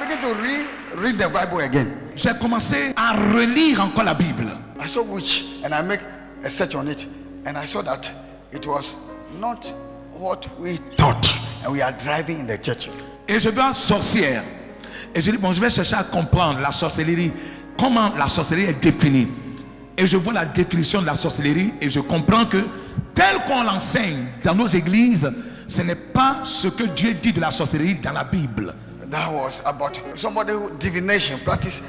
began to read the Bible again. J'ai commencé à relire encore la Bible. I saw witch and I make a search on it, and I saw that it was not what we thought, and we are driving in the church. Et je vois sorcière. Et je dis, bon, je vais chercher à comprendre la sorcellerie, comment la sorcellerie est définie. Et je vois la définition de la sorcellerie et je comprends que tel qu'on l'enseigne dans nos églises, ce n'est pas ce que Dieu dit de la sorcellerie dans la Bible. That was about somebody who divination, practice,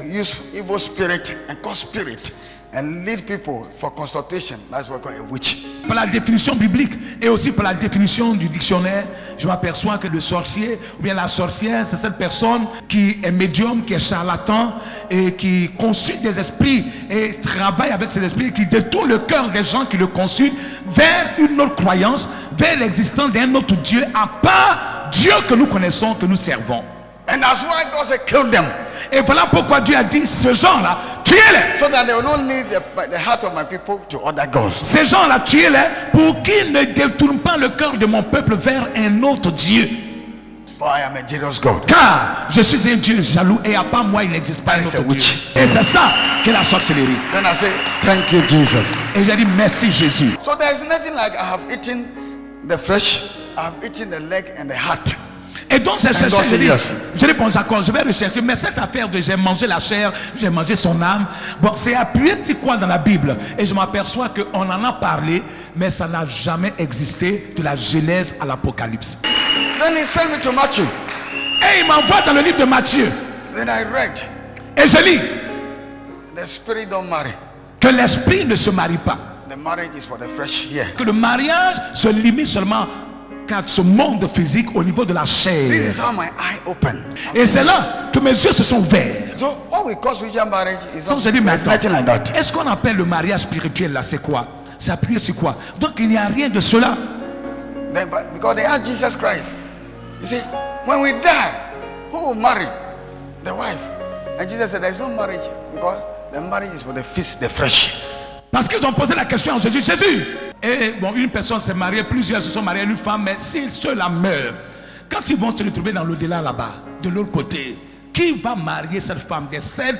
use evil spirit and cause spirit and lead people for consultation. That's what we call a witch. Par la définition biblique et aussi par la définition du dictionnaire, je m'aperçois que le sorcier ou bien la sorcière, c'est cette personne qui est médium, qui est charlatan et qui consulte des esprits et travaille avec ces esprits et qui détourne le cœur des gens qui le consultent vers une autre croyance, vers l'existence d'un autre Dieu à part Dieu que nous connaissons, que nous servons. And that's why God said, kill them. Et voilà pourquoi Dieu a dit, ces gens-là, tuez-les. So that they will not lead the heart of my people to other gods. Ces gens-là, tuez-les pour qu'ils ne détournent pas le cœur de mon peuple vers un autre Dieu. For I am a jealous God. Car je suis un Dieu jaloux et à part moi il n'existe pas un autre Dieu. Et c'est ça qu'est la sorcellerie. Then I say, thank you, Jesus. Et j'ai dit merci Jésus. So there is nothing like I have eaten the flesh, I have eaten the leg and the heart. Et donc j'ai cherché, yes. je dis bon d'accord, je vais rechercher, mais cette affaire de j'ai mangé la chair, j'ai mangé son âme, bon c'est appuyé c'est quoi dans la Bible? Et je m'aperçois qu'on en a parlé, mais ça n'a jamais existé de la Genèse à l'Apocalypse. Then he sent me to Matthew. Et il m'envoie dans le livre de Matthieu. Then I read. Et je lis. The spirit don't marry. Que l'esprit ne se marie pas. The marriage is for the flesh here. Que le mariage se limite seulement qu'à ce monde physique au niveau de la chair. This is how my eye opened. Et c'est là que mes yeux se sont ouverts. So what we call spiritual marriage is Donc j'ai dit nothing like that. est-ce qu'on appelle le mariage spirituel là, c'est quoi? C'est appuyé sur quoi? Donc il n'y a rien de cela. Then, because they asked Jesus Christ, he said, when we die, who will marry the wife? And Jesus said, there is no marriage because the marriage is for the flesh, the flesh. Parce qu'ils ont posé la question à Jésus. Jésus, et bon, une personne s'est mariée, plusieurs se sont mariés à une femme, mais si ceux-là meurent, quand ils vont se retrouver dans l'au-delà là-bas, de l'autre côté, qui va marier cette femme? Des celles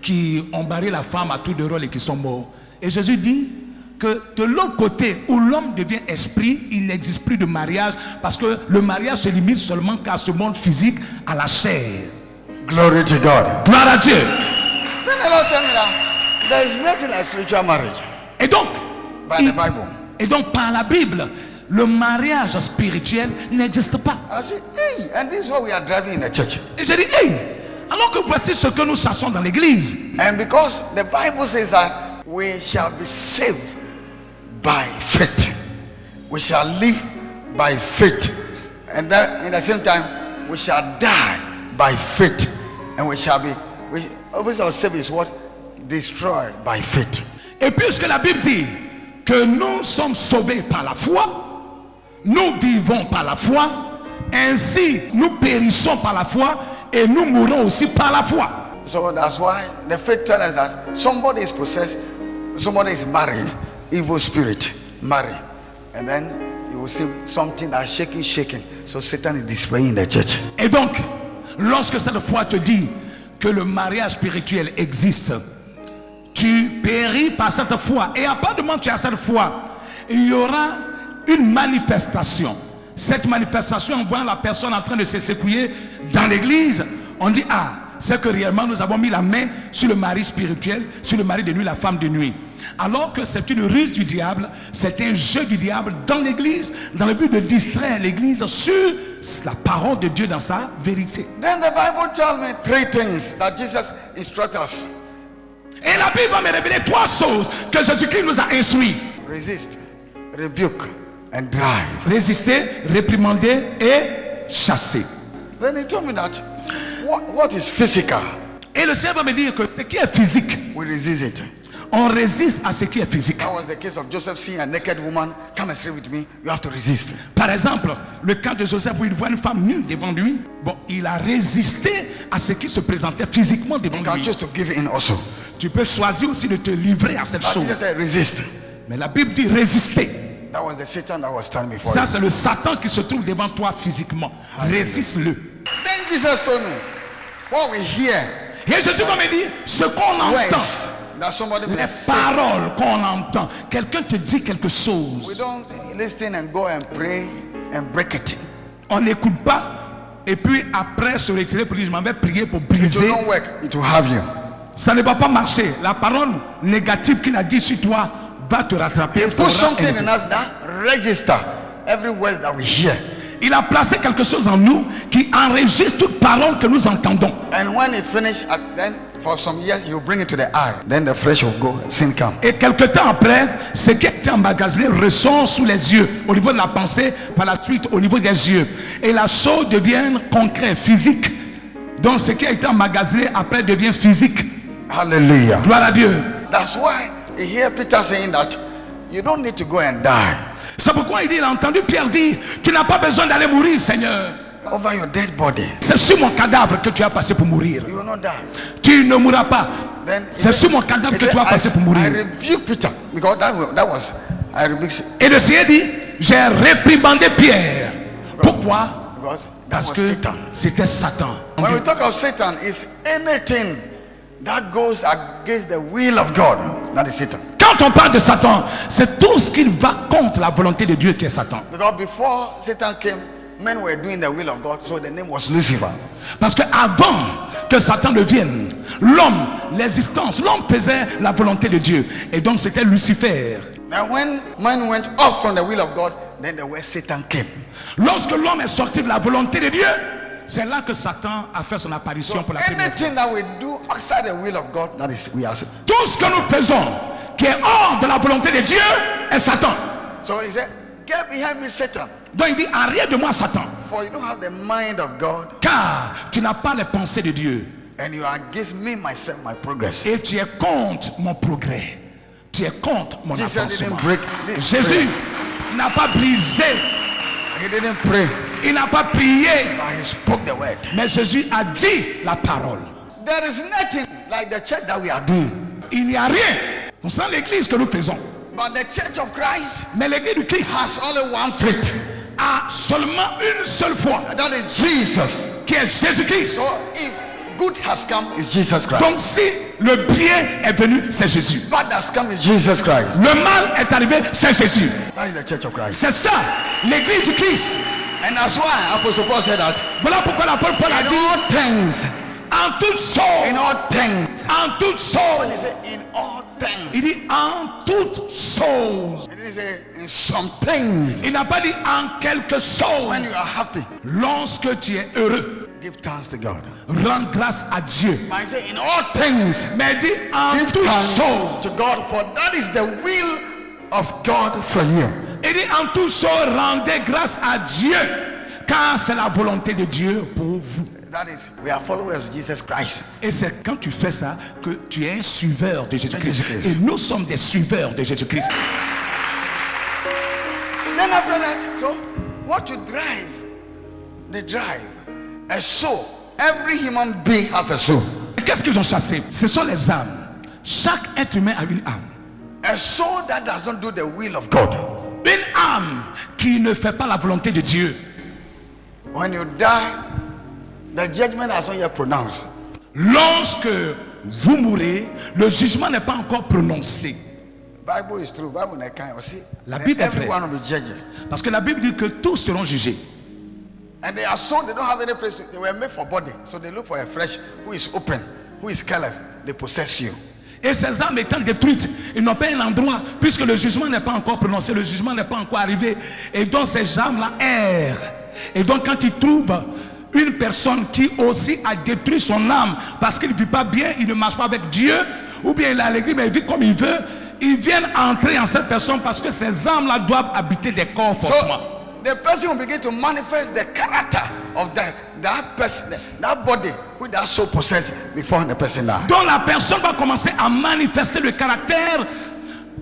qui ont marié la femme à tour de rôle et qui sont morts. Et Jésus dit que de l'autre côté, où l'homme devient esprit, il n'existe plus de mariage, parce que le mariage se limite seulement qu'à ce monde physique, à la chair. Glory to God. Gloire à Dieu. Then the Lord tell me that there is nothing like spiritual marriage. Et donc, by the Bible. Et donc par la Bible, le mariage spirituel n'existe pas. I say, hey, and this is what we are driving in the church. Et j'ai dit, hey, alors que voici ce que nous chassons dans l'église. And because the Bible says that we shall be saved by faith, we shall live by faith, and that in the same time we shall die by faith, and we shall be. Obviously, our saved is what? Destroyed by faith. Et puisque la Bible dit que nous sommes sauvés par la foi, nous vivons par la foi, ainsi nous périssons par la foi et nous mourrons aussi par la foi. So that's why the faith tells us that somebody is possessed, somebody is married, evil spirit, marry, and then you will see something that's shaking. So Satan is displaying in the church. Et donc, lorsque cette foi te dit que le mariage spirituel existe, tu péris par cette foi. Et à part de moi, tu as cette foi, il y aura une manifestation. Cette manifestation, en voyant la personne en train de se secouer dans l'église, on dit, ah, c'est que réellement nous avons mis la main sur le mari spirituel, sur le mari de nuit, la femme de nuit. Alors que c'est une ruse du diable, c'est un jeu du diable dans l'église, dans le but de distraire l'église sur la parole de Dieu dans sa vérité. Then the Bible tells me three things that Jesus instructs us. Et la Bible va me révéler trois choses que Jésus-Christ nous a instruits. Resist, rebuke, and drive. Résister, réprimander et chasser. Then he told me that what is physical, et le Seigneur va me dire que ce qui est physique, we resist it. On résiste à ce qui est physique. That was the case of Joseph seeing a naked woman. Come and stay with me. You have to resist. Par exemple, le cas de Joseph où il voit une femme nue devant lui. Bon, il a résisté à ce qui se présentait physiquement devant You can lui. choose to give in also. Tu peux choisir aussi de te livrer à cette chose. Jesus said, resist. Mais la Bible dit résister. That was the Satan that was standing before Ça, you. c'est le Satan qui se trouve devant toi physiquement. Résiste-le. Then Jesus told me, what we hear, Et Jésus me dit, ce qu'on entend, words that somebody will les say. paroles qu'on entend, quelqu'un te dit quelque We chose, don't listen and go and pray and break it. on n'écoute pas, et puis après se retirer pour dire, je m'en vais prier pour It will briser. not work. It will have you. Ça ne va pas marcher. La parole négative qu'il a dit sur toi va te rattraper. He Ça put aura something un effet. in us that register every word that we hear. Il a placé quelque chose en nous qui enregistre toute parole que nous entendons. And when it finish, then for some years you bring it to the eye. Then the flesh will go, sin come. Et quelque temps après, ce qui a été emmagasiné ressort sous les yeux, au niveau de la pensée, par la suite au niveau des yeux. Et la chose devient concrète, physique. Donc ce qui a été emmagasiné après devient physique. Hallelujah. Gloire à Dieu. That's why you hear Peter saying that you don't need to go and die C'est pourquoi il a entendu Pierre dire, tu n'as pas besoin d'aller mourir, Seigneur. over your dead body. C'est sur mon cadavre que tu as passé pour mourir. You will not die. Tu ne mourras pas. Then he C'est said- sur mon cadavre he que said, tu as passé pour I mourir. rebuke Peter because that was I rebuke Et le Seigneur dit, j'ai réprimandé Pierre. Pourquoi? because that Parce was que Satan. c'était Satan. When we talk of Satan, it's anything that goes against the will of God. That is Satan. Quand on parle de Satan, c'est tout ce qui va contre la volonté de Dieu qui est Satan. Because before Satan came, men were doing the will of God, so the name was Lucifer. Parce que avant que Satan ne vienne, l'homme, l'existence, l'homme faisait la volonté de Dieu. Et donc c'était Lucifer. Now when man went off from the will of God, then the word Satan came. Lorsque l'homme est sorti de la volonté de Dieu, c'est là que Satan a fait son apparition pour la première fois. Anything that we do outside the will of God, that is we are. Tout ce que nous faisons qui est hors de la volonté de Dieu est Satan. So he said, get behind me, Satan, Donc il dit, arrière de moi Satan, for you don't have the mind of God, car tu n'as pas les pensées de Dieu and you are against me, myself, my progress. et tu es contre mon progrès. Tu es contre mon Jesus avancement. didn't break. Jésus n'a pas brisé, He didn't pray, il n'a pas prié, but he spoke the word. mais Jésus a dit la parole. There is nothing like the church that we are doing. Il n'y a rien sans l'église que nous faisons. But the church of Christ Mais l'église du Christ has only one faith. a seulement une seule foi, That is Jesus. qui est Jésus-Christ. So if good has come, it's Jesus Christ. Donc si le bien est venu, c'est Jésus. Bad has come, it's Jesus Christ. Le mal est arrivé, c'est Jésus. That is the church of Christ. C'est ça, l'église du Christ. And that's why Apostle Paul said that Voilà pourquoi l'apôtre Paul a in dit, all things, en toutes choses, in all things. en toutes He choses. said in all things. Il dit en toutes choses. He didn't say in some things. Il n'a pas dit en quelque When you chose. are happy, Lorsque tu es heureux, give thanks to God. rends grâce à Dieu. But he said in all things, Mais dit en give toutes thanks choses. to God, for that is the will of God for you. Il dit en toutes choses, rendez grâce à Dieu, car c'est la volonté de Dieu pour vous. That is, we are followers of Jesus Christ. Et c'est quand tu fais ça que tu es un suiveur de Jésus-Christ. Jésus-Christ. Et nous sommes des suiveurs de Jésus-Christ. Then after that, so what you drive, the drive, a soul. Every human being has a soul. Qu'est-ce qu'ils ont chassé? Ce sont les âmes. Chaque être humain a une âme. A soul that does not do the will of God. Une âme qui ne fait pas la volonté de Dieu. When you die, the judgment has not yet pronounced. Lorsque vous mourrez, le jugement n'est pas encore prononcé. Bible is true. Bible is kind. See, La Bible est everyone vraie. will be judged. Parce que la Bible dit que tous seront jugés. And they are sold. They don't have any place to. They were made for body, so they look for a flesh who is open, who is careless. They possess you. Et ces âmes étant détruites, ils n'ont pas un endroit, puisque le jugement n'est pas encore prononcé, le jugement n'est pas encore arrivé. Et donc ces âmes-là errent. Et donc quand ils trouvent une personne qui aussi a détruit son âme, parce qu'il ne vit pas bien, il ne marche pas avec Dieu, ou bien il a l'église, mais il vit comme il veut, ils viennent entrer en cette personne parce que ces âmes-là doivent habiter des corps forcément. So the person will begin to manifest the character of that person, that body with that soul possessed before the person dies. Donc la personne va commencer à manifester le caractère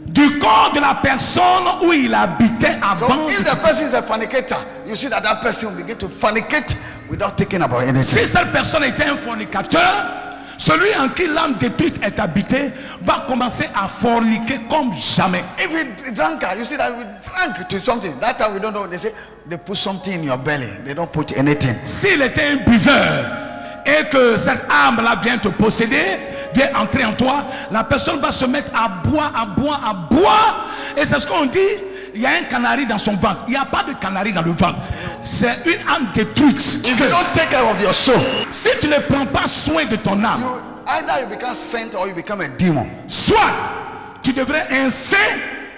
du corps de la personne où il habitait avant. So if the person is a fornicator, you see that that person will begin to fornicate without thinking about anything. Si cette personne était un fornicateur, Celui en qui l'âme détruite est habitée va commencer à forniquer comme jamais. If we drunkard, you see that we drank to something. That time we don't know. They say they put something in your belly. They don't put anything. S'il était un buveur et que cette âme-là vient te posséder, vient entrer en toi, la personne va se mettre à boire, à boire, à boire. Et c'est ce qu'on dit. Il y a un canari dans son ventre. Il n'y a pas de canari dans le ventre. C'est une âme détruite. If you don't take care of your soul, Si tu ne prends pas soin de ton âme, either you become saint or you become a demon. soit tu deviens un saint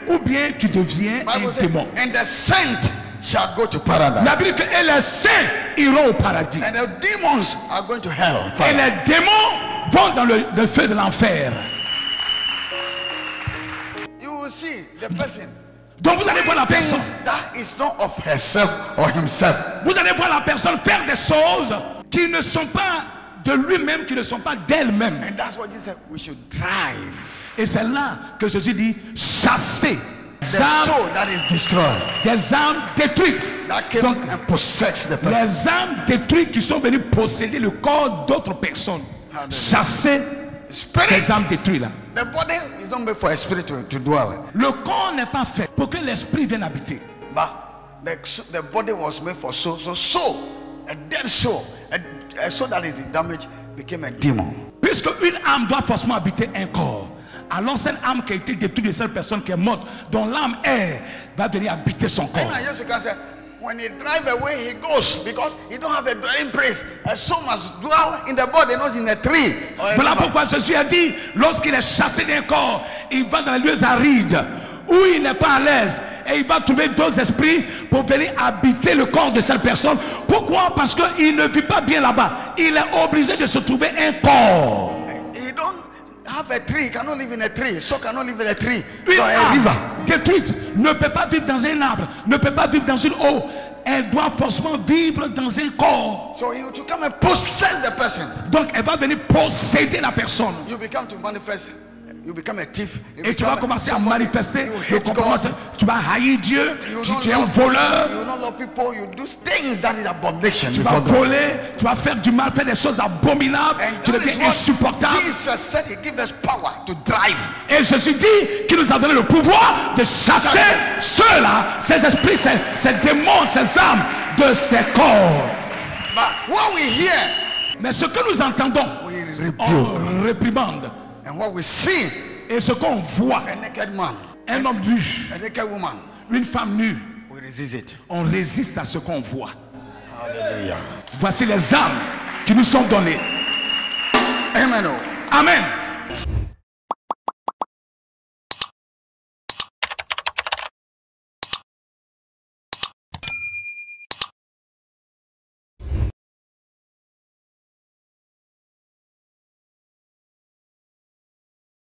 ou bien tu deviens Bible un says, démon. and the saint shall go to paradise, La Bible dit que et les saints iront au paradis. and the demons are going to hell. Et les démons vont dans le feu de l'enfer. You will see the person. Donc vous allez voir la doing personne. things that is not of herself or himself. Vous allez voir la personne faire des choses qui ne sont pas de lui-même, qui ne sont pas d'elle-même. And that's what Jesus said we should drive. Et c'est là que Jésus dit chasser The soul that is destroyed, des âmes détruites. that came Donc, and possessed the person. les âmes détruites qui sont venues posséder le corps d'autres personnes. Chasser Spirit, ces âmes détruites là. the body is not made for a spirit to dwell. Le corps n'est pas fait pour que l'esprit vienne habiter. But the body was made for soul. So soul, a dead soul, a soul that is damaged, became a demon. Puisque une âme doit forcément habiter un corps, alors cette âme qui a été détruite de cette personne qui est morte, dont l'âme est, va venir habiter son corps. And I just can say, when he drive away, he goes because he don't have a dwelling place. A soul must dwell in the body, not in a tree. Or a Voilà river. pourquoi Jésus a dit, lorsqu'il est chassé d'un corps, il va dans les lieux arides, où il n'est pas à l'aise, et il va trouver d'autres esprits pour venir habiter le corps de cette personne. Pourquoi? Parce qu'il ne vit pas bien là-bas. Il est obligé de se trouver un corps. He don't have a tree, cannot live in a tree. So cannot live in a tree. Une Or a âme river. détruite ne peut pas vivre dans un arbre, ne peut pas vivre dans une eau. Elle doit forcément vivre dans un corps. So you to come and possess the person. Donc elle va venir posséder la personne. You become to manifest. You become a thief. You Et tu vas become commencer à somebody, manifester you le hate comportement. God. Tu vas haïr Dieu. You Tu don't es un love- voleur. You don't love people. You do things that is abomination. Tu vas before God. voler. Tu vas faire du mal, faire des choses abominables. And Tu that deviens is what insupportable. Jesus said he gives us power to drive. Et Jésus dit qu'il nous a donné le pouvoir de chasser ceux-là, ces esprits, ces démons, ces âmes de ces corps. But what we hear, Mais ce que nous entendons, we rebuke. on réprimande. And what we see, Et ce qu'on voit, a naked man, un homme nu, a naked woman, une femme nue, we resist it. on résiste à ce qu'on voit. Hallelujah. Voici les âmes qui nous sont données. Amen. Amen.